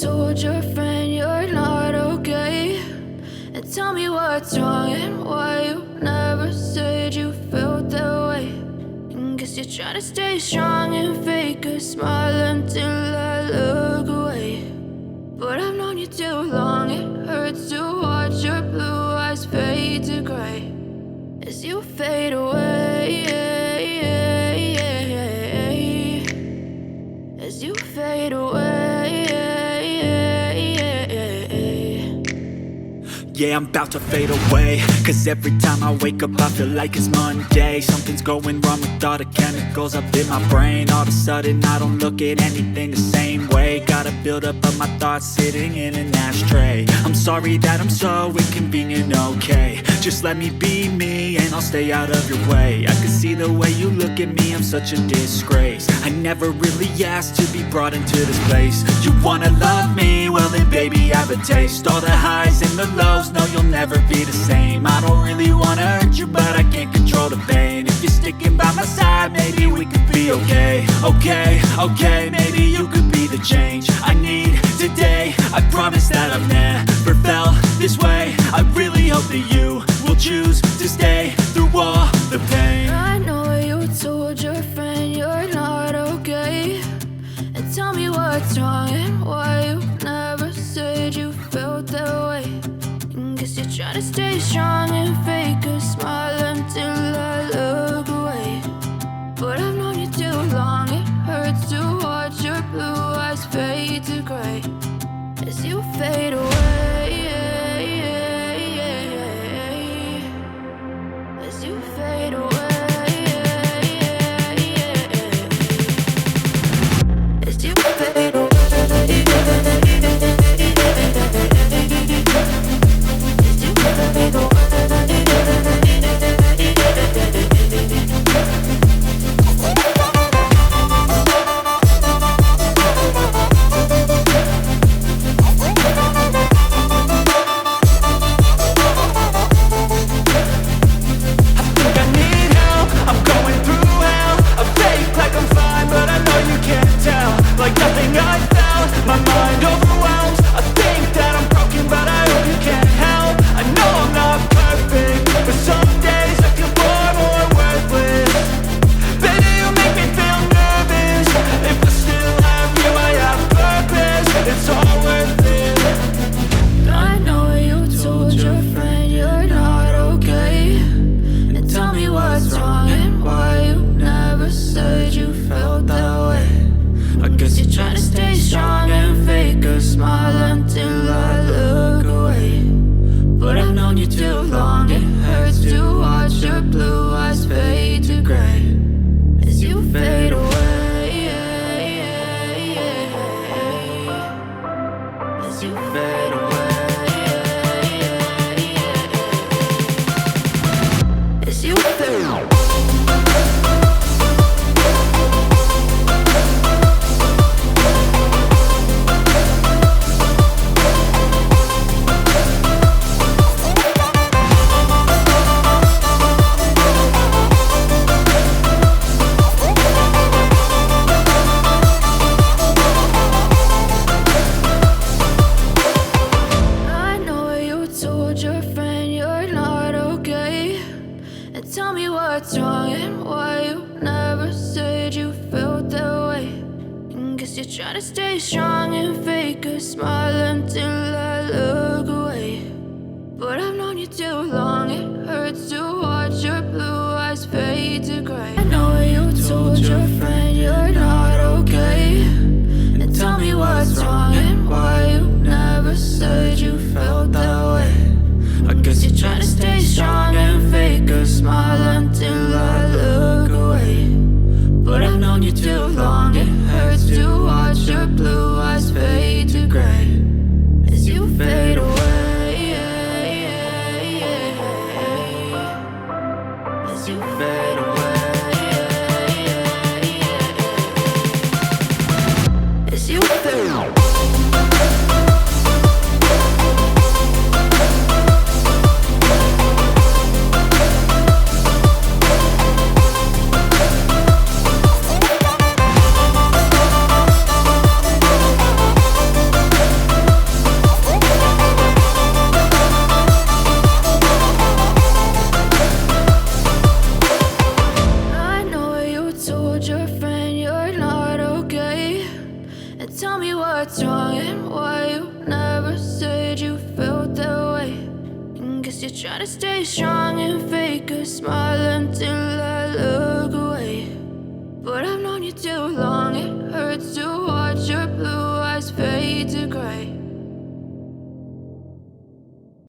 told your friend you're not okay. And tell me what's wrong and why you never said you felt that way. And guess you're trying to stay strong and fake a smile until I look away. But I've known you too long, it hurts to watch your blue eyes fade to gray as you fade away, as you fade away. Yeah, I'm about to fade away, cause every time I wake up I feel like it's Monday. Something's going wrong with all the chemicals up in my brain. All of a sudden I don't look at anything the same way. Got a buildup of my thoughts sitting in an ashtray. I'm sorry that I'm so inconvenient, okay. Just let me be me and I'll stay out of your way. I can see the way you look at me, I'm such a disgrace. I never really asked to be brought into this place. You wanna love me? Well then baby have a taste. All the highs and the lows, no you'll never be the same. I don't really wanna hurt you but I can't control the pain. If you're sticking by my side maybe we could be okay. Okay, maybe you could be the change I need today. I promise that I've never felt this way. I really hope that you will choose to stay through all the pain. I know you told your friend you're not okay. And tell me what's wrong and why you never said you felt that way. And guess you're trying to stay strong and fake a smile until I look away. But I've known you too long, it hurts to watch your blue eyes fade to gray as you fade away, as you fade away, as you fade away. you're trying to stay strong and fake a smile until I look away.